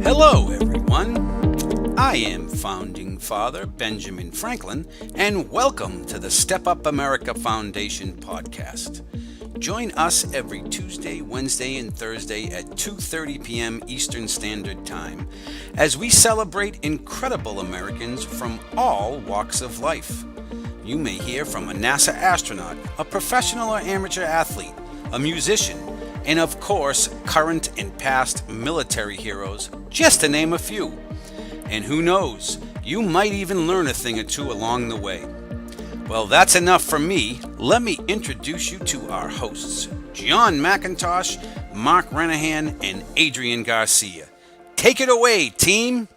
Hello, everyone. I am Founding Father Benjamin Franklin, and welcome to the Step Up America Foundation podcast. Join us every Tuesday, Wednesday, and Thursday at 2:30 p.m. Eastern Standard Time as we celebrate incredible Americans from all walks of life. You may hear from a NASA astronaut, a professional or amateur athlete, a musician, and of course, current and past military heroes, just to name a few. And who knows, you might even learn a thing or two along the way. Well, that's enough from me. Let me introduce you to our hosts, John McIntosh, Mark Renahan, and Adrian Garcia. Take it away, team!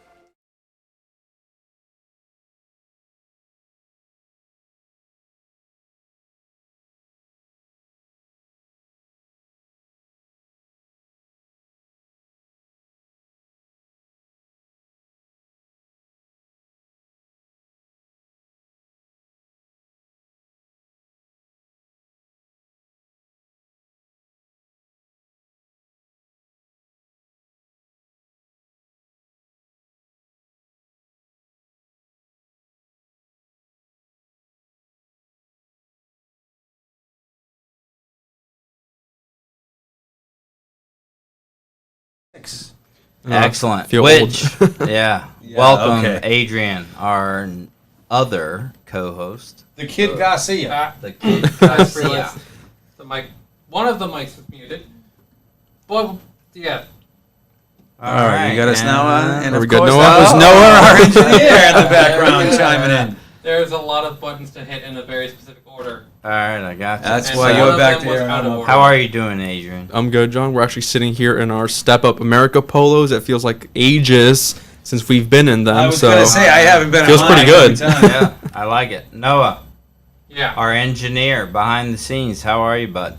Excellent. Feel Which, old. yeah. Welcome, okay. Adrian, our other co-host, The Kid Garcia. the Kid Just Garcia. realized the mic, one of the mics was muted. But yeah, All right, you got us now on, and Are of we good, course Noah? that was Noah, our engineer, in the background Yeah. chiming in. there's a lot of buttons to hit in a very specific order. All right, I got you. That's And why one you're of back them was there. out of order. How are you doing, Adrian? I'm good, John. We're actually sitting here in our Step Up America polos. It feels like ages since we've been in them. I was so gonna say I haven't been. Feels on pretty mine good. every time. Yeah, I like it. Noah, Yeah. our engineer behind the scenes. How are you, bud?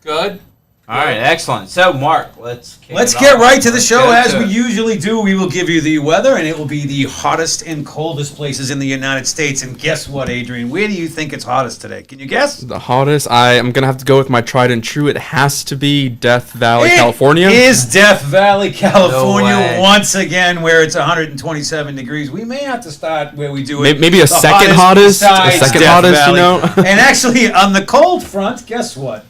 Good. All right, excellent. So, Mark, let's Let's it get off. right to the Let's show. go As to we it. usually do, we will give you the weather, and it will be the hottest and coldest places in the United States. And guess what, Adrian? Where do you think it's hottest today? Can you guess? the hottest. I am gonna have to go with my tried and true. It has to be Death Valley, It California. is Death Valley, California, way. once again, where it's 127 degrees. We may have to start where we do it. Maybe a the second hottest, besides a second Death hottest, Valley. you know? And actually, on the cold front, guess what?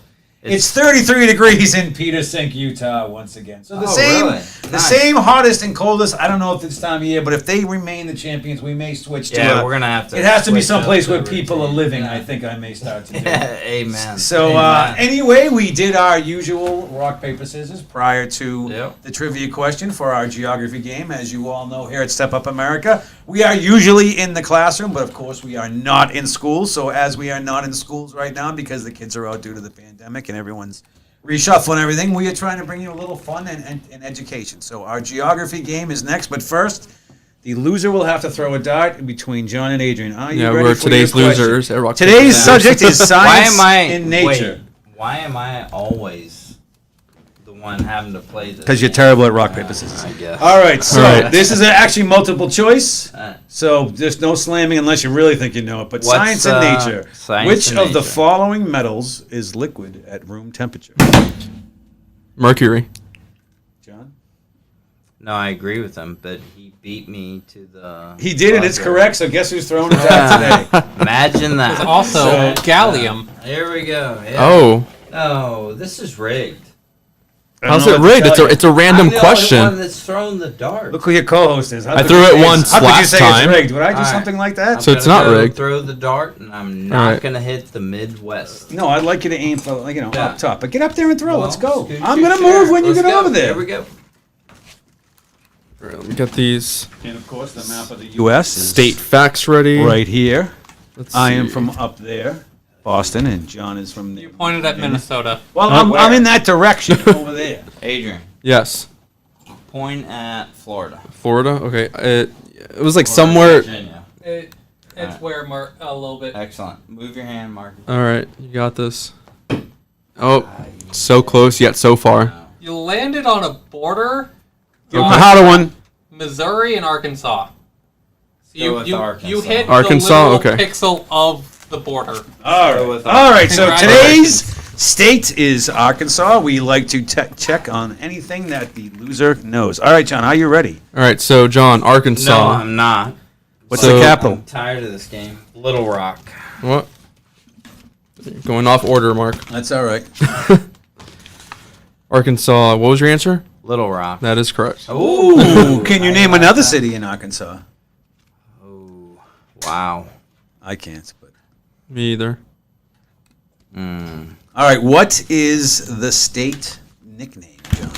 It's 33 degrees in Peter Sink, Utah, once again. So the Oh, same, really? the Nice. same hottest and coldest. I don't know if this time of year, but if they remain the champions, we may switch to. Yeah, we're gonna have to. It has to be switch someplace up where the people are routine. living. Yeah. I think I may start to do. Amen. So Amen. anyway, we did our usual rock, paper, scissors prior to Yep. the trivia question for our geography game. As you all know here at Step Up America, we are usually in the classroom, but of course we are not in school. So as we are not in schools right now because the kids are out due to the pandemic and everyone's reshuffling everything, we are trying to bring you a little fun and education. So our geography game is next, but first, the loser will have to throw a dart between John and Adrian. Are you Yeah, ready we're for today's your question? losers at Rock, Today's Paper, Scissors. subject is Why science am I in nature. Why am I always the one having to play this? Because you're game? terrible at rock, paper, scissors. I guess. All right, so All right. this is actually multiple choice. Uh, So there's no slamming unless you really think you know it. But What's, science and nature. science Which and of the nature? following metals is liquid at room temperature? Mercury. John? No, I agree with him, but he beat me to the. He did, and it's buzzer. correct. So guess who's throwing it out today? Imagine that. There's also So- gallium. Here we go. Yeah. Oh, No, this is rigged. I don't how's know it what to rigged? tell you. It's a random I'm the only one question. that's thrown the dart. Look who your co-host is. How I could threw you it say once how could you last say time. It's rigged? Would I do All right. something like I'm that? So it's gonna not go rigged. Throw the dart, and I'm not Alright. gonna hit the Midwest. No, I'd like you to aim for, like, Yeah. up top. But get up there and throw. Let's go. Well, scoot I'm your going to chair. move when you Let's get go. over there. Here we go. All right, let me get these And, of course, the map of the U.S. is state facts ready. right here. Let's I am see. from up there, Boston, and John is from You pointed at Minnesota. Well, where? I'm in that direction over there. Adrian, Yes, point at Florida. Florida. Okay, it was like Or somewhere. Virginia. It's Alright. where a little bit. Excellent. Move your hand, Mark. All right, you got this. Oh, so close yet so far. You landed on a border. The hotter one. Missouri and Arkansas. So Go with Arkansas. you hit Arkansas, the little okay. pixel of the border. All Go right. with All right. So Congratulations. today's state is Arkansas. We like to check on anything that the loser knows. All right, John, are you ready? All right, so John, No, Arkansas. I'm not. What's So- the capital? I'm tired of this game. Little Rock. What? Going off order, Mark. That's all right. Arkansas. What was your answer? Little Rock. That is correct. Ooh, can you name another city in Arkansas? Oh, wow. I can't. But Me either. all right, what is the state nickname, John?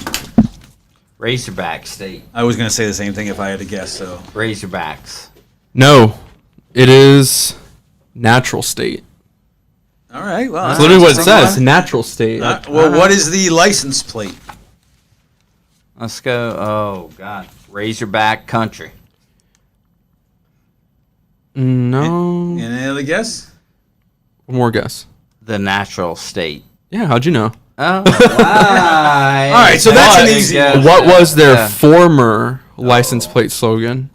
Razorback State. I was going to say the same thing if I had to guess. So Razorbacks. No, it is natural state. all right, well, That's literally what it says. Natural state. Well, what is the license plate? Let's go. Oh, God. Razorback Country. No. Any other guess? One more guess. The natural state. Yeah, how'd you know? Oh, wow. All right, so that's an easy Yeah. one. What was their Yeah. former license plate slogan?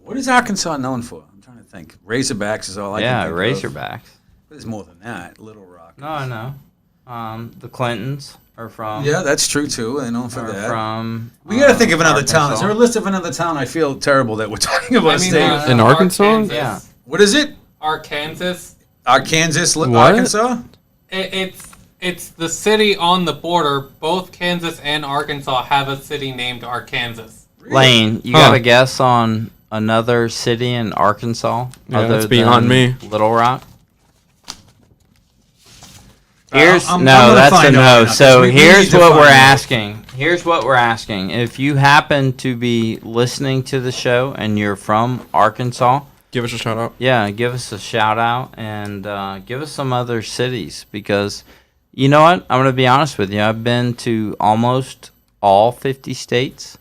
What is Arkansas known for? I'm trying to think. Razorbacks is all I Yeah, can think of. Razorbacks. There's more than that. Little Rock. No, I know. The Clintons are from. Yeah, that's true too. They're known for Are that. from. We got to think of another town. Is Arkansas. there a list of another town? I feel terrible that we're talking about a state. In Arkansas? Yeah. What is it? Arkansas. Arkansas, What? Arkansas? It's the city on the border. Both Kansas and Arkansas have a city named Arkansas. Lane, you Huh. got a guess on another city in Arkansas? Yeah, that's beyond than me. Little Rock? Here's I'm no, gonna that's a find out no. right now, So 'cause we here's need to what find we're out. asking. Here's what we're asking. If you happen to be listening to the show and you're from Arkansas, Give us a shout out. yeah, give us a shout out and give us some other cities because you know what? I'm going to be honest with you. I've been to almost all 50 states.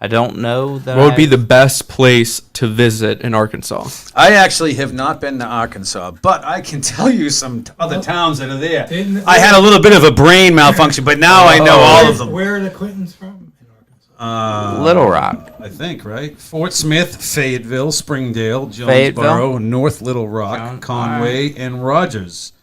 I don't know that. What would be I've- the best place to visit in Arkansas? I actually have not been to Arkansas, but I can tell you some other towns that are there. I had a little bit of a brain malfunction, but now I know all of them. Where are the Clintons from in Arkansas? Little Rock? I think, right? Fort Smith, Fayetteville, Springdale, Jonesboro, Fayetteville? North Little Rock, John- Conway, and Rogers.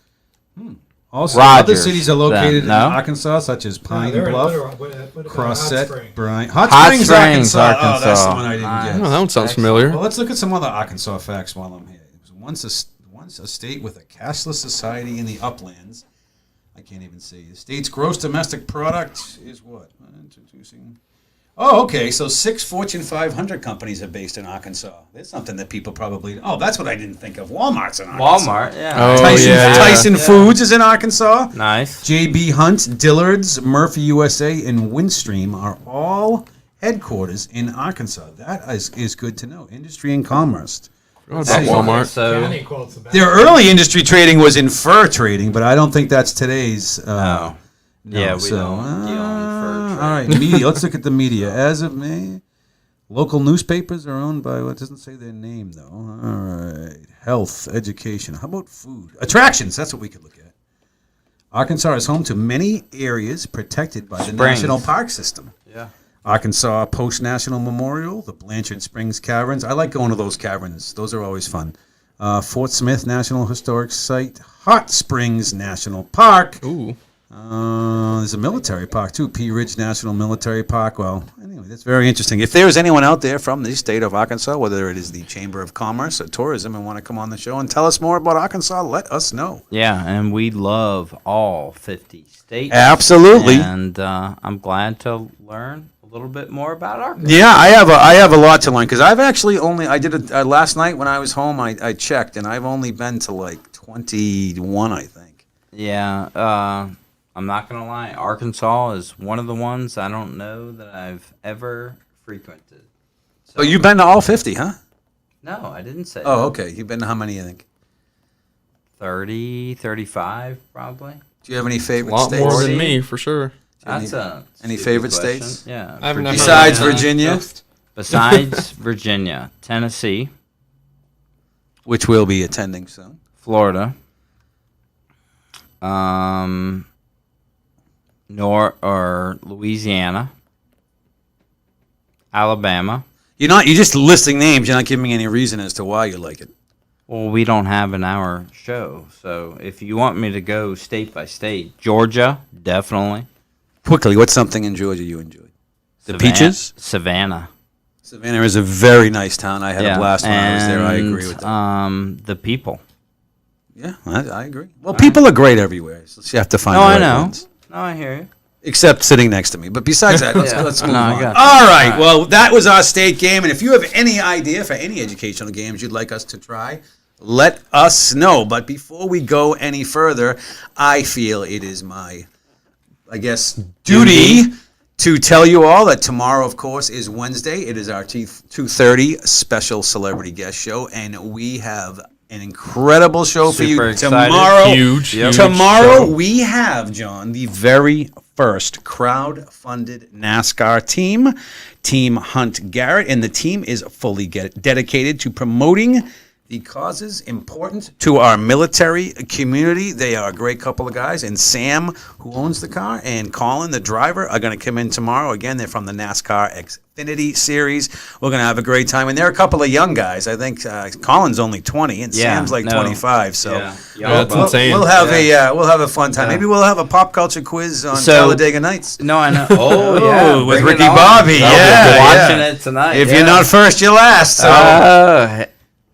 Also, Rogers, other cities are located then, no? in Arkansas, such as Pine they're in Bluff, Little Rock. What about Crosset, Hot Springs? Bryan. Hot Hot Springs, Springs, Arkansas. Oh, that's the Arkansas. one I didn't Nice. get. Oh, that one sounds Excellent. familiar. Well, let's look at some other Arkansas facts while I'm here. It was once a state with a cashless society in the uplands. I can't even see. The state's gross domestic product is what? Introducing. Oh, okay. So 6 Fortune 500 companies are based in Arkansas. There's something that people probably. Oh, that's what I didn't think of. Walmart's in Arkansas. Walmart, yeah. Oh, Tyson, yeah, yeah. Tyson Foods is in Arkansas. Nice. JB Hunt, Dillard's, Murphy USA, and Windstream are all headquarters in Arkansas. That is good to know. Industry and commerce. What about Walmart? So, County quotes about Their early industry trading was in fur trading, but I don't think that's today's. no. Yeah, we so, don't deal in fur trade. All right, media. Let's look at the media. As of May, local newspapers are owned by what doesn't say their name though. All right, health, education. How about food? Attractions. That's what we could look at. Arkansas is home to many areas protected by the Springs. National Park System. Yeah. Arkansas Post National Memorial, the Blanchard Springs Caverns. I like going to those caverns. Those are always fun. Fort Smith National Historic Site, Hot Springs National Park. Ooh. There's a military park too, Pea Ridge National Military Park. Well, anyway, that's very interesting. If there's anyone out there from the state of Arkansas, whether it is the Chamber of Commerce or Tourism, and want to come on the show and tell us more about Arkansas, let us know. Yeah, and we love all 50 states. Absolutely. And I'm glad to learn a little bit more about Arkansas. Yeah, I have a lot to learn because I've actually I did it last night when I was home. I checked, and I've only been to like 21, I think. Yeah, I'm not going to lie. Arkansas is one of the ones I don't know that I've ever frequented. So, Oh, you've been to all 50, huh? No, I didn't say Oh, okay. You've been to how many, I think? 30, 35 probably. Do you have any A favorite lot states? more than me, for sure. That's a any stupid favorite question. states? Yeah. I've never Besides been to Virginia? Coast. Besides Virginia, Tennessee, Which we'll be attending soon. Florida, Louisiana, Alabama. You're just listing names. You're not giving me any reason as to why you like it. Well, we don't have an hour show, so if you want me to go state by state, Georgia, definitely. Quickly, what's something in Georgia you enjoyed? The peaches? Savannah. Savannah is a very nice town. I had a blast when I was there. I and, agree with that. The people. Yeah, I agree. Well, people are great everywhere. So you have to find No, the I right know. ones. No, I hear you. Except sitting next to me. But besides that, let's move No, I on. got you. All right. All right. Well, that was our state game. And if you have any idea for any educational games you'd like us to try, let us know. But before we go any further, I feel it is my, I guess, duty to tell you all that tomorrow, of course, is Wednesday. It is our 2:30 special celebrity guest show. And we have an incredible show for you Super excited. tomorrow. Huge Tomorrow show. we have, John, the very first crowd-funded NASCAR team, Team Hunt Garrett, and the team is fully dedicated to promoting the causes important to our military community. They are a great couple of guys, and Sam, who owns the car, and Colin, the driver, are going to come in tomorrow. Again, they're from the NASCAR Xfinity Series. We're going to have a great time, and they're a couple of young guys. I think Colin's only 20, and Yeah, Sam's like no. 25. So Yeah. That's insane. We'll have a fun time. Maybe we'll have a pop culture quiz on So- Talladega Nights. No, I know. Oh, yeah. with bring it Ricky on. Bobby, I'll be yeah, watching yeah. it tonight. If yeah. you're not first, you're last. So.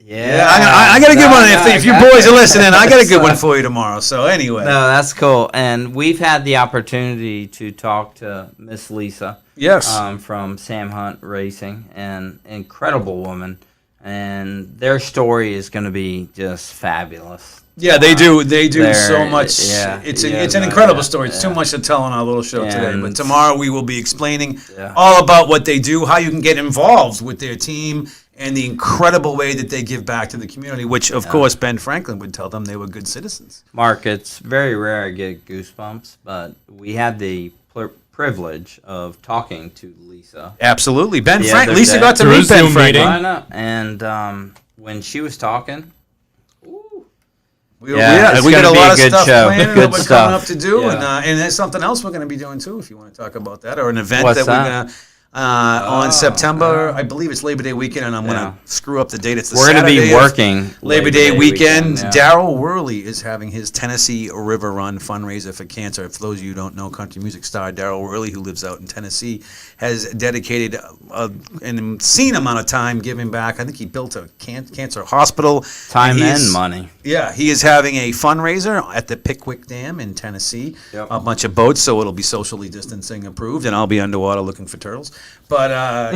Yeah, I got a good one. No, If you boys are listening, I got a good one for you tomorrow. So anyway, No, that's cool. And we've had the opportunity to talk to Miss Lisa yes, from Sam Hunt Racing, an incredible woman. And their story is going to be just fabulous. yeah, they do. They do They're- so much. yeah, it's yeah, an no, incredible yeah, story. It's yeah. too much to tell on our little show today. But And- tomorrow we will be explaining Yeah. all about what they do, how you can get involved with their team, and the incredible way that they give back to the community. Which, of course, Ben Franklin would tell them they were good citizens. Mark, it's very rare I get goosebumps, but we had the privilege of talking to Lisa. Absolutely, Ben The Franklin. other Lisa day. got to Through meet a Ben Zoom Franklin. meeting. I know. And when she was talking, We Yeah, it's we got gonna a be lot a of good stuff show. planned Good that we're coming stuff. up to do, Yeah. and there's something else we're going to be doing too. If you want to talk about that, or an event What's that we're that? going to on September, I believe it's Labor Day weekend, and I'm going Yeah. to screw up the date. It's the we're going to Saturday be of working Labor Day weekend. yeah. Daryl Worley is having his Tennessee River Run fundraiser for cancer. For those of you who don't know, country music star Daryl Worley, who lives out in Tennessee, has dedicated an obscene amount of time giving back. I think he built a cancer hospital. Time he and is- money. Yeah, he is having a fundraiser at the Pickwick Dam in Tennessee. Yep. A bunch of boats, so it'll be socially distancing approved, and I'll be underwater looking for turtles. But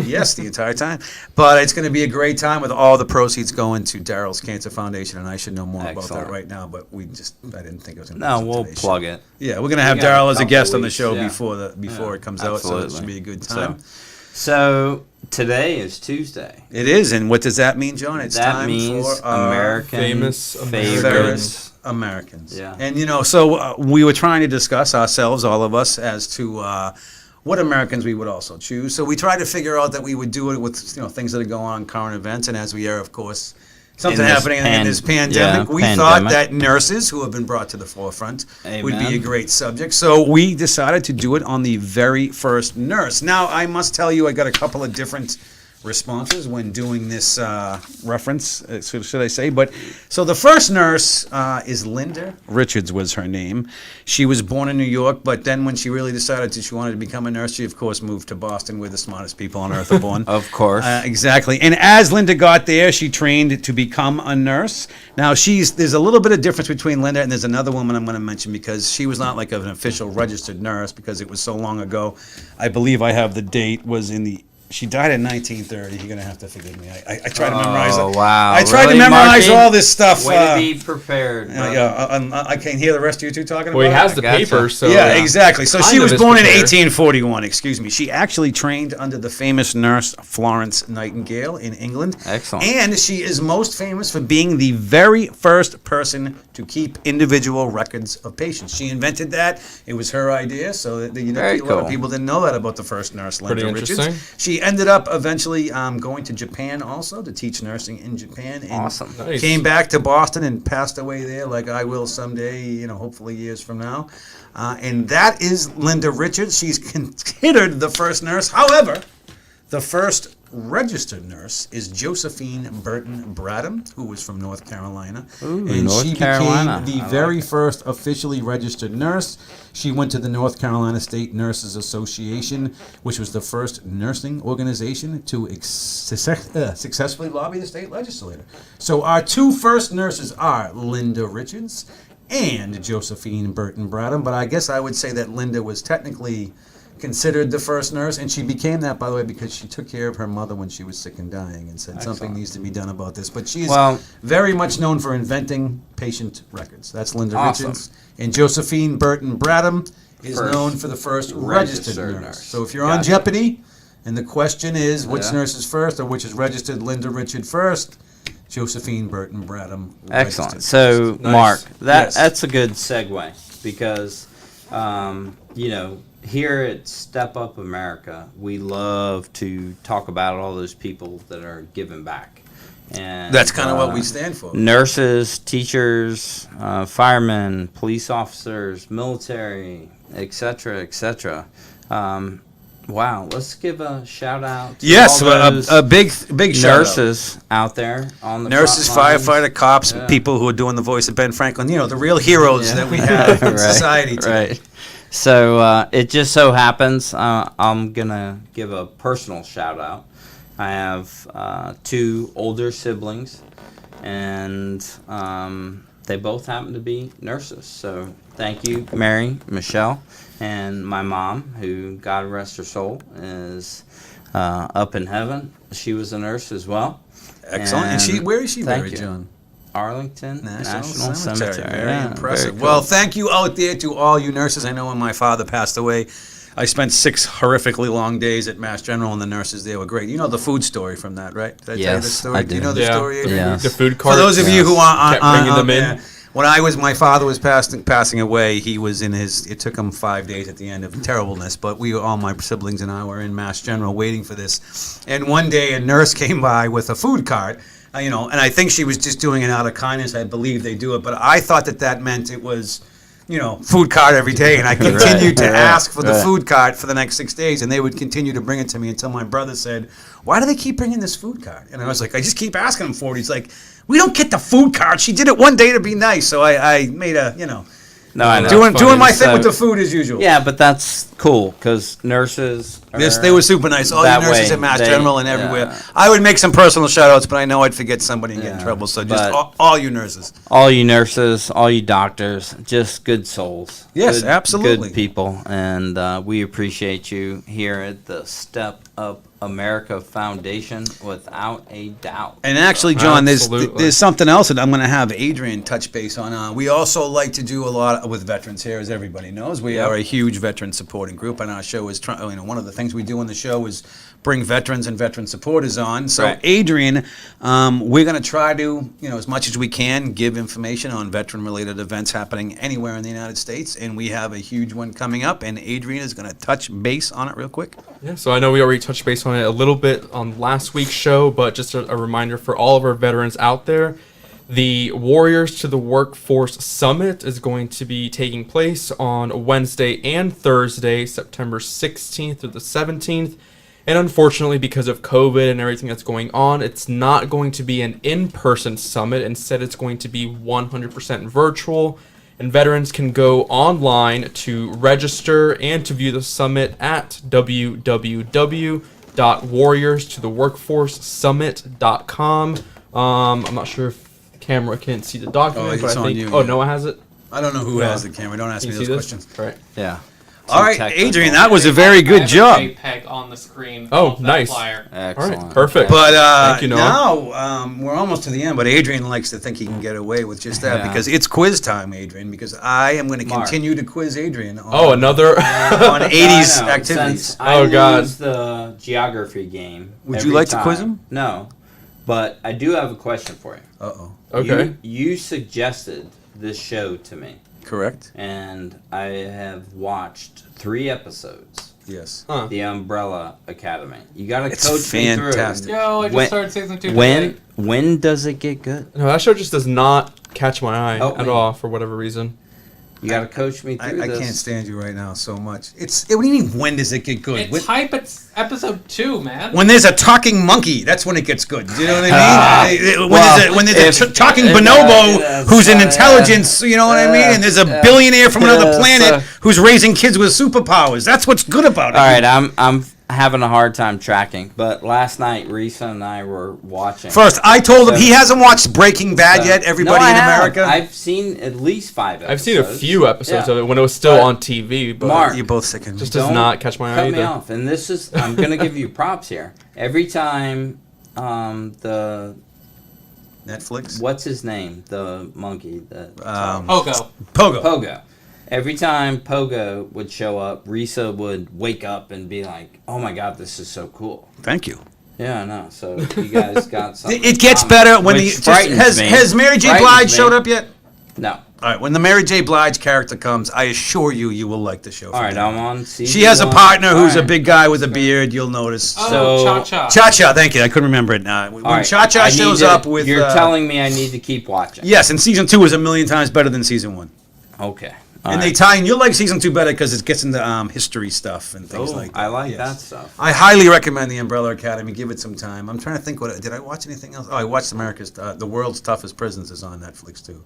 yes, the entire time. But it's going to be a great time with all the proceeds going to Daryl's Cancer Foundation, and I should know more about Excellent. that right now. But I didn't think it was going to. No, we'll plug it. Yeah, we're going to have We got a Daryl as a couple guest on the weeks, show yeah. before it comes out, so it should be a good time. So today is Tuesday. It is, and what does that mean, John? It's That time means for our American famous favorites. Ferris Americans. Yeah. And so we were trying to discuss ourselves, all of us, as to what Americans we would also choose. So we tried to figure out that we would do it with things that are going on, current events, and as we are, of course, something In this happening in this pandemic. yeah, We pandemic. thought that nurses, who have been brought to the forefront, would be Amen. a great subject. So we decided to do it on the very first nurse. Now, I must tell you, I got a couple of different responses when doing this reference, should I say. But so the first nurse is Linda Richards was her name. She was born in New York, but then when she really decided she wanted to become a nurse, she of course moved to Boston, where the smartest people on earth are born. Of course. Exactly. And as Linda got there, she trained to become a nurse. Now, there's a little bit of difference between Linda and there's another woman I'm going to mention, because she was not like an official registered nurse because it was so long ago. I believe I have the date was she died in 1930. You're going to have to forgive me. I tried to memorize it. Oh, wow. I tried Really, to memorize Marky? all this stuff. Way to be prepared. brother. I can't hear the rest of you two talking Well, he about has it. the gotcha. paper, so Yeah, exactly. So kind she of was is born in prepared. 1841, excuse me. She actually trained under the famous nurse Florence Nightingale in England. Excellent. And she is most famous for being the very first person to keep individual records of patients. She invented that. It was her idea, so that, Very a lot of cool. people didn't know that about the first nurse, Linda Pretty Richards. interesting. She ended up eventually going to Japan also to teach nursing in Japan. And Awesome. Nice. Came back to Boston and passed away there, like I will someday, hopefully years from now. And that is Linda Richards. She's considered the first nurse. However, the first registered nurse is Josephine Burton Bradham, who was from North Carolina. Ooh, and North she Carolina. became the I very like it. first officially registered nurse. She went to the North Carolina State Nurses Association, which was the first nursing organization to successfully lobby the state legislature. So our two first nurses are Linda Richards and Josephine Burton Bradham, but I guess I would say that Linda was technically considered the first nurse, and she became that, by the way, because she took care of her mother when she was sick and dying and said something needs to be done about this. But she is Well- very much known for inventing patient records. That's Linda Awesome. Richards. And Josephine Burton Bradham is First known for the first registered registered nurse. nurse. So if you're on Gotcha. Jeopardy, and the question is which Yeah. nurse is first or which is registered, Linda Richard first, Josephine Burton Bradham. Excellent. registered So, first. Mark, Yes. that's a good segue because, here at Step Up America, we love to talk about all those people that are giving back. And That's kind of what we stand for. Nurses, teachers, firemen, police officers, military, etc., etc. Wow, let's give a shout out to Yes, all those a big shout out. nurses out there on the Nurses, front lines. firefighter, cops, Yeah. people who are doing the voice of Ben Franklin. The real heroes that we have in society today. Right. So it just so happens I'm gonna give a personal shout out. I have two older siblings, and they both happen to be nurses. So thank you, Mary, Michelle, and my mom, who, God rest her soul, is up in heaven. She was a nurse as well. Excellent. And where is she Thank buried, you. John? National Cemetery. Very Yeah, impressive. very Well, cool. thank you out there to all you nurses. I know when my father passed away, I spent 6 horrifically long days at Mass General, and the nurses there were great. You know the food story from that, right? Did I tell you the Yes, story? I Do you do. know the Yeah. story, Adrian? Yeah. The food For cart. those of you who Kept bringing them in. there, when my father was passing away, he was in it took him 5 days at the end of terribleness, but all my siblings and I were in Mass General waiting for this. And one day a nurse came by with a food cart, and I think she was just doing it out of kindness. I believe they do it, but I thought that meant it was, food cart every day, and I continued to ask for the food cart for the next 6 days, and they would continue to bring it to me until my brother said, "Why do they keep bringing this food cart?" And I was like, "I just keep asking them for it." He's like, "We don't get the food cart. She did it one day to be nice." So I made No, I know. doing my thing So- with the food as usual. Yeah, but that's cool because nurses. Yes, are they were super nice. All you that nurses way. at Mass They- General and everywhere. yeah. I would make some personal shout outs, but I know I'd forget somebody and get in Yeah, trouble. So just but- all you nurses. All you nurses, all you doctors, just good souls. Yes, Good- absolutely. Good people, and we appreciate you here at the Step Up America Foundation, without a doubt. And actually, John, Absolutely. there's something else that I'm going to have Adrian touch base on. We also like to do a lot with veterans here, as everybody knows. We Yep. are a huge veteran supporting group, and our show is one of the things we do on the show is bring veterans and veteran supporters on. So, Right. Adrian, we're going to try to, as much as we can, give information on veteran-related events happening anywhere in the United States, and we have a huge one coming up, and Adrian is going to touch base on it real quick. Yeah, so I know we already touched base on it a little bit on last week's show, but just a reminder for all of our veterans out there, the Warriors to the Workforce Summit is going to be taking place on Wednesday and Thursday, September 16th through the 17th. And unfortunately, because of COVID and everything that's going on, it's not going to be an in-person summit. Instead, it's going to be 100% virtual. And veterans can go online to register and to view the summit at www.warriorstotheworkforcesummit.com. I'm not sure if the camera can see the document, it's but I on think. you, Oh, yeah. Noah has it. I don't know who Yeah. has the camera. Don't ask Can me you see those this? questions. Right. Yeah. All right, technical. Adrian, that was a very I good have job. A JPEG on the screen. Oh, of that nice. Flyer. Excellent. All right, perfect. But Thank you, Noah. now we're almost to the end. But Adrian likes to think he can get away with just that Yeah. because it's quiz time, Adrian. Because I am going to Mark. continue to quiz Adrian on, Oh, another. on 80s I know. activities. Since I Oh, God. lose the geography game. Would you every like to quiz time- him? No, but I do have a question for you. Uh-oh. Okay. You suggested this show to me, Correct. and I have watched 3 episodes. Yes. The Umbrella Academy. You got to It's coach fantastic. me Yo, I just When- started season 2 through. today. When does it get good? No, that show just does not catch my eye Help at me. all for whatever reason. You got to coach me through I this. can't stand you right now so much. What do you mean? When does it get good? It's hype. It's episode 2, man. When there's a talking monkey, that's when it gets good. Do you know what I mean? When there's a talking bonobo who's an intelligence, you know what I mean? And there's a billionaire from another planet who's raising kids with superpowers. That's what's good about it. All right, I'm having a hard time tracking, but last night Risa and I were watching. First, I told him he hasn't watched Breaking Bad yet. Everybody No, I in have. America. I've seen at least 5 episodes. I've seen a few episodes Yeah. of it when it was still But on TV, but Mark, You're both sick of me. just does Don't not catch my eye cut me either. off. And this is, I'm going to give you props here. Every time the, Netflix. what's his name? The monkey. Pogo. Pogo. Pogo. Every time Pogo would show up, Risa would wake up and be like, "Oh my God, this is so cool." Thank you. Yeah, I know. So you guys got something. It gets in common, better when which the frightens me. has Mary J. Frightens Blige me. showed up yet? No. All right, when the Mary J. Blige character comes, I assure you will like the show. All right, I'm on season She has a 1. partner who's All a right. big guy with a beard. You'll notice. Oh, So- Cha-Cha. Cha-Cha, thank you. I couldn't remember it now. When All right, Cha-Cha I need shows to- up with... You're telling me I need to keep watching. Yes, and season 2 is a million times better than season 1. Okay. All And they right. tie in... You'll like season 2 better because it gets into history stuff and things Oh, like that. I like Yes. that stuff. I highly recommend the Umbrella Academy. Give it some time. I'm trying to think. Did I watch anything else? Oh, I watched The World's Toughest Prisons is on Netflix too.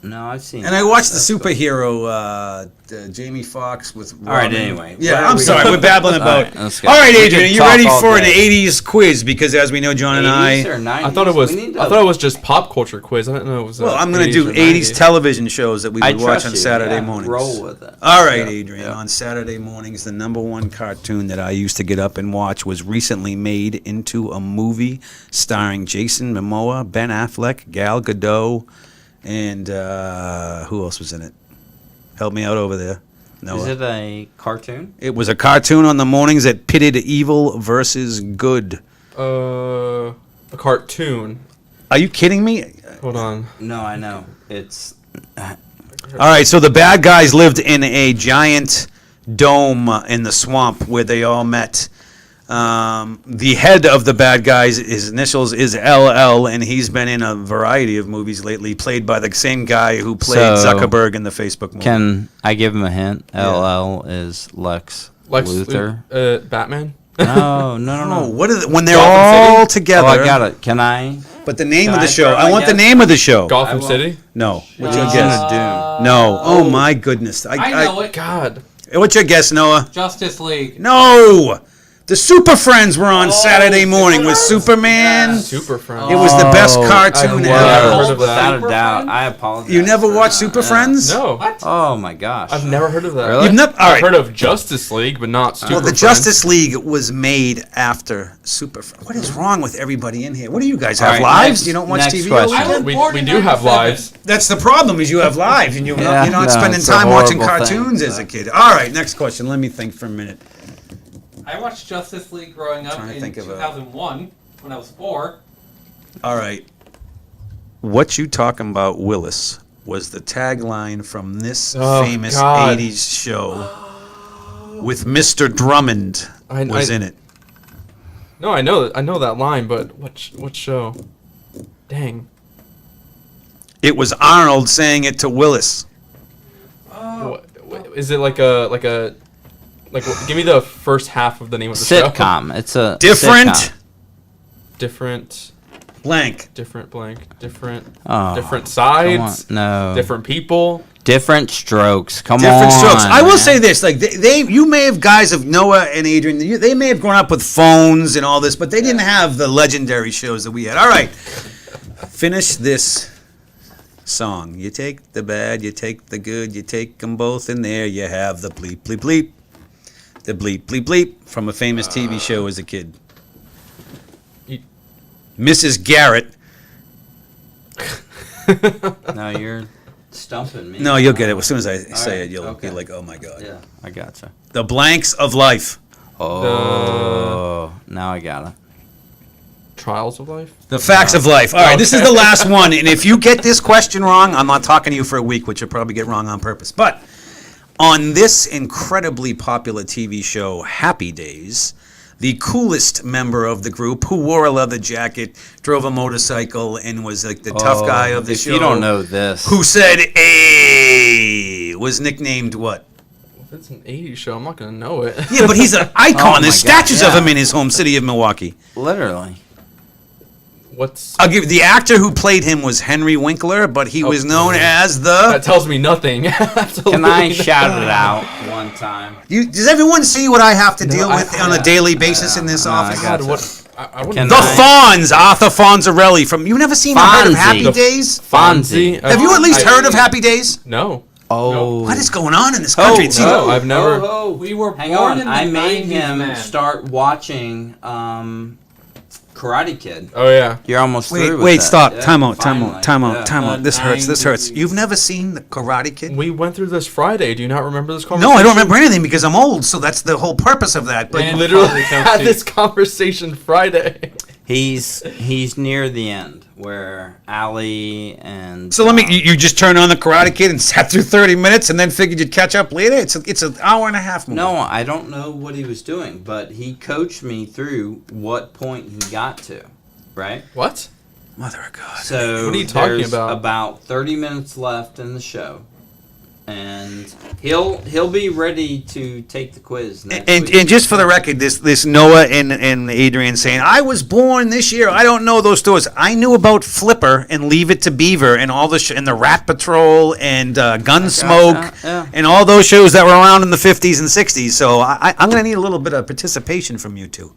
No, I've seen. And that. I watched the That's good. superhero Jamie Foxx with. All right, Robin. anyway. Yeah, Where are I'm we sorry. going? We're babbling All about. right, let's go. All right, We Adrian, are could you talk ready all for day. an '80s quiz? Because as we know, John and 80s I. or 90s? I thought it was. We need I to- thought it was just pop culture quiz. I didn't know it was. Well, I'm going to 80s do or 80s 90s. television shows that we I would watch trust on you. Saturday Yeah, mornings. roll with it. All right, Yeah, Adrian. yeah. On Saturday mornings, the number one cartoon that I used to get up and watch was recently made into a movie starring Jason Momoa, Ben Affleck, Gal Gadot, and who else was in it? Help me out over there. Noah. Is it a cartoon? It was a cartoon on the mornings that pitted evil versus good. A cartoon. Are you kidding me? Hold on. No, I know. It's All right, so the bad guys lived in a giant dome in the swamp where they all met. The head of the bad guys, his initials is LL, and he's been in a variety of movies lately, played by the same guy who played So, Zuckerberg in the Facebook movie. Can I give him a hint? LL is Lex Luthor. Batman. No, Oh, what is it? When they're Gotham all City? together. Oh, I got it. Can I? But the name Can of the I show. throw I my want the guess? name of the show. Gotham will. City. No. What's your Legion guess? of Doom. No. Oh my goodness. I know it. God. What's your guess, Noah? Justice League. No. The Super Friends were on Saturday morning with Superman. Super Friends. It was the best cartoon I ever. never heard of that. Without a Super doubt. Friends? I apologize. You never for watched that. Super Yeah. Friends? No. What? Oh my gosh. I've never heard of that. Really? You've never. All I've right. heard of Justice League, but not Super Well, the Friends. Justice League was made after Super Friends. What is wrong with everybody in here? What do you guys have All right, lives? next- you don't watch next TV all question. weekend? We, Born we in do have 97. lives. That's the problem. Is you have lives and you're Yeah, not no, spending it's a time watching horrible cartoons thing, as so. a kid. All right, next question. Let me think for a minute. I watched Justice League growing up Trying to in think of a- 2001 when I was 4. All right. What you talking about, Willis, was the tagline from this Oh, famous God. 80s show with Mr. Drummond was in it. No, I know that line, but what show? Dang. It was Arnold saying it to Willis. What, is it like give me the first half of the name of the show. Sitcom. It's a Different sitcom. Different blank. blank. Different Oh, different come sides. on. No. Different people. Different strokes. Come on. Different strokes. I will man. say this: like you may have guys of Noah and Adrian. They may have grown up with phones and all this, but they didn't have the legendary shows that we had. All right, finish this song. You take the bad, you take the good, you take them both, and there you have the bleep bleep bleep, the bleep bleep bleep from a famous TV show as a kid. You- Mrs. Garrett. No, you're stumping me. No, you'll get it as soon as I say right, it. You'll okay. be like, "Oh my god!" Yeah, I gotcha. The blanks of life. Oh, now I got it. Trials of Life. The facts of life. All right, this is the last one. And if you get this question wrong, I'm not talking to you for a week, which you'll probably get wrong on purpose. But on this incredibly popular TV show, Happy Days, the coolest member of the group, who wore a leather jacket, drove a motorcycle, and was like the tough guy of the if show. you don't know this, Who said, "Hey, was nicknamed what? If it's an 80s show, I'm not going to know it. Yeah, but he's an icon. Oh There's my God, statues of yeah. him in his home city of Milwaukee. Literally. What's... I'll give the actor who played him was Henry Winkler, but he was known as That the. tells me nothing. Absolutely Can I nothing. shout it out one time? Does everyone see what I have to deal I- with on a daily basis in this No, I office? got God, what... I wouldn't Can The I- Fonz, Arthur Fonzarelli from. You've never seen or heard of Fonzie. Happy The Days? Fonzie. Have you at least heard of Happy Days? No. Oh. What is going on in this country? It's no, I've never... We were Hang born on. in the I made 90s, him man. start watching Karate Kid. Oh, yeah. You're almost through with Wait, that. stop. Yeah, Time out. finally. Yeah. This hurts. This hurts. 90s. You've never seen the Karate Kid? We went through this Friday. Do you not remember this conversation? No, I don't remember anything because I'm old. So that's the whole purpose of that. But And Literally Probably had counts this conversation Friday. He's near the end where Ali and so let me. You just turned on the Karate Kid and sat through 30 minutes and then figured you'd catch up later. It's an hour and a half movie. No, I don't know what he was doing, but he coached me through what point he got to, right? What? Mother of God. So What are you talking there's about? about 30 minutes left in the show, and he'll be ready to take the quiz next week. And just for the record, this Noah and Adrian saying, I was born this year. I don't know those stores. I knew about Flipper and Leave It to Beaver and all the and the Rat Patrol and Gunsmoke yeah. and all those shows that were around in the 50s and 60s. So I'm going to need a little bit of participation from you two.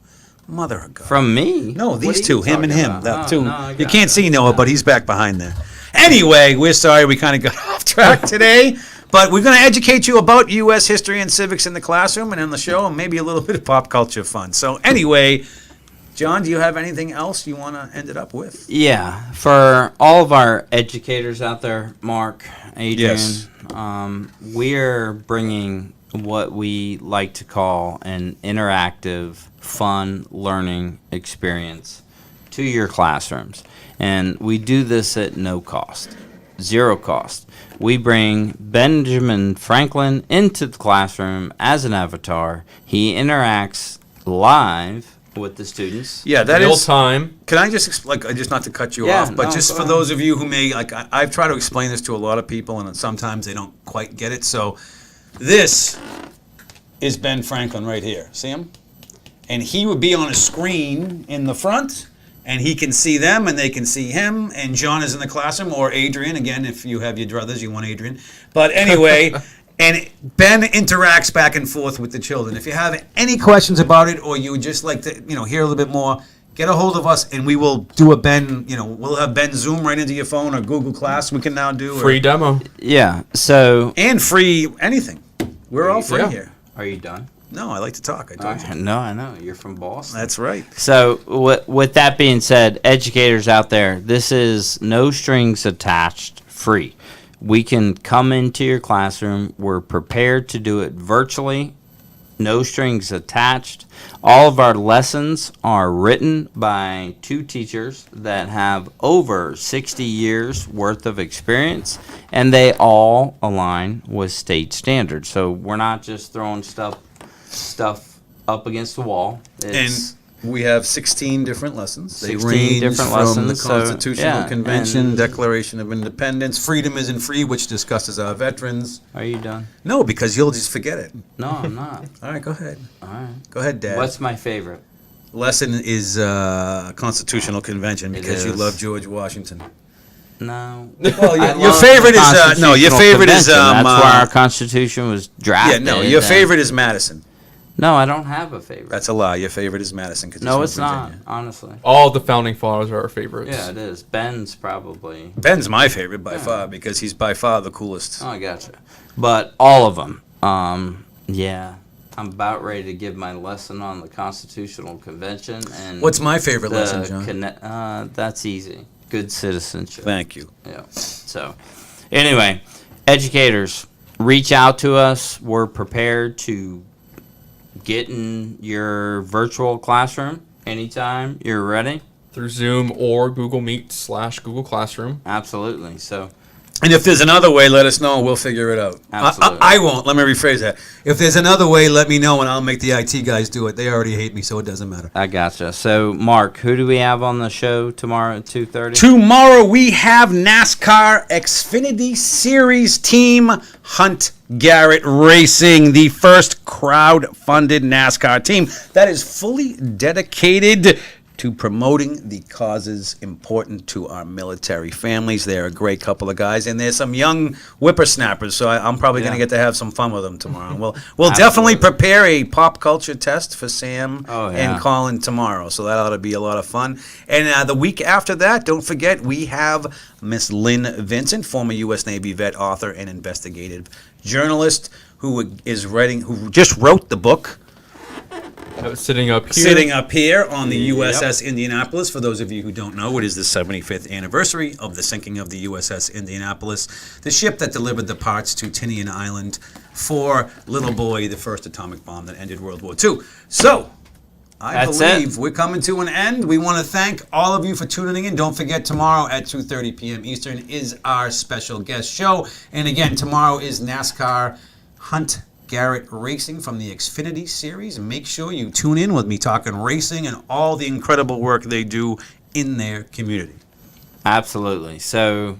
Mother of God. From me? No, What these are two, you him and talking him. about? That Oh, two. no, I You got can't see Noah, but he's back behind there. Anyway, we're sorry we kind of got off track today, but we're going to educate you about U.S. history and civics in the classroom and in the show, and maybe a little bit of pop culture fun. So anyway, John, do you have anything else you want to end it up with? Yeah, for all of our educators out there, Mark, Adrian, Yes. we're bringing what we like to call an interactive, fun learning experience to your classrooms. And we do this at no cost, zero cost. We bring Benjamin Franklin into the classroom as an avatar. He interacts live with the students. Yeah, that Real is. time. Can I just just not to cut you Yeah, off, but no, just go for ahead. those of you who may I've tried to explain this to a lot of people, and sometimes they don't quite get it. So, this is Ben Franklin right here. See him? And he would be on a screen in the front, and he can see them, and they can see him. And John is in the classroom, or Adrian. Again, if you have your druthers, you want Adrian. But anyway. And Ben interacts back and forth with the children. If you have any questions about it, or you would just like to, hear a little bit more, get a hold of us, and we will do a Ben. We'll have Ben Zoom right into your phone or Google Class. We can now do Free demo. Yeah, so and free anything. We're all free Yeah. here. are you done? No, I like to talk. I told you. No, I know. You're from Boston. That's right. So, with that being said, educators out there, this is no strings attached, free. We can come into your classroom. We're prepared to do it virtually, no strings attached. All of our lessons are written by two teachers that have over 60 years worth of experience, and they all align with state standards. So we're not just throwing stuff up against the wall. It's, We have 16 different lessons. They 16 range different from lessons, the so, Constitutional yeah, Convention, and- Declaration of Independence, Freedom Isn't Free, which discusses our veterans. Are you done? No, because you'll just forget it. No, I'm not. All right, go ahead. All right. Go ahead, Dad. What's my favorite? Lesson is Constitutional Convention It because you is. love George Washington. No. Well, I your love favorite the is no. Your Constitutional favorite is Convention. That's where our Constitution was yeah. drafted. No, your and- favorite is Madison. No, I don't have a favorite. That's a lie. Your favorite is Madison because No, it's not. Honestly. All the founding fathers are our favorites. Yeah, it is. Ben's probably. Ben's my favorite by far because he's by far the coolest. Oh, I gotcha. But all of them. Yeah. I'm about ready to give my lesson on the Constitutional Convention and. What's my favorite the lesson, John? that's easy. Good citizenship. Thank you. Yeah. So, anyway, educators, reach out to us. We're prepared to get in your virtual classroom anytime you're ready. Through Zoom or Google Meet / Google Classroom. Absolutely. So, And if there's another way, let us know. We'll figure it out. Absolutely. I won't. Let me rephrase that. If there's another way, let me know, and I'll make the IT guys do it. They already hate me, so it doesn't matter. I gotcha. So, Mark, who do we have on the show tomorrow at 2:30? Tomorrow we have NASCAR Xfinity Series team Hunt Garrett Racing, the first crowd-funded NASCAR team that is fully dedicated to promoting the causes important to our military families. They're a great couple of guys, and there's some young whippersnappers, so I'm probably going to get to have some fun with them tomorrow. We'll definitely prepare a pop culture test for Sam and Colin tomorrow, so that ought to be a lot of fun. And the week after that, don't forget, we have Miss Lynn Vincent, former U.S. Navy vet, author, and investigative journalist who just wrote the book, Sitting up here. Sitting up here on the USS Indianapolis. For those of you who don't know, it is the 75th anniversary of the sinking of the USS Indianapolis, the ship that delivered the parts to Tinian Island for Little Boy, the first atomic bomb that ended World War II. So, I believe we're coming to an end. We want to thank all of you for tuning in. Don't forget, tomorrow at 2:30 p.m. Eastern is our special guest show. And again, tomorrow is NASCAR Hunt Garrett Racing from the Xfinity Series. Make sure you tune in with me talking racing and all the incredible work they do in their community. Absolutely. So,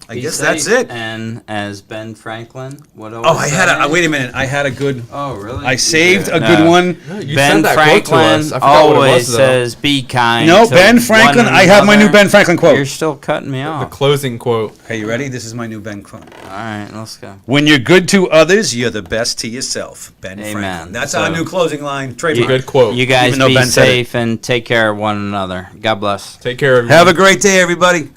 I guess that's it. And as Ben Franklin would always wait a minute. I had a good, Oh, really? I saved a good one. You Ben sent that quote to Franklin us. I forgot what it always was, though. says, "Be kind." No, to Ben Franklin. one I have my new another." Ben Franklin quote. You're still cutting me The off. closing quote. Okay, you ready? This is my new Ben quote. All right, let's go. When you're good to others, you're the best to yourself. Ben Amen. Franklin. That's So- our new closing line. Trademark. Good quote. You guys Even though be Ben said it. safe and take care of one another. God bless. Take care, everybody. Have a great day, everybody.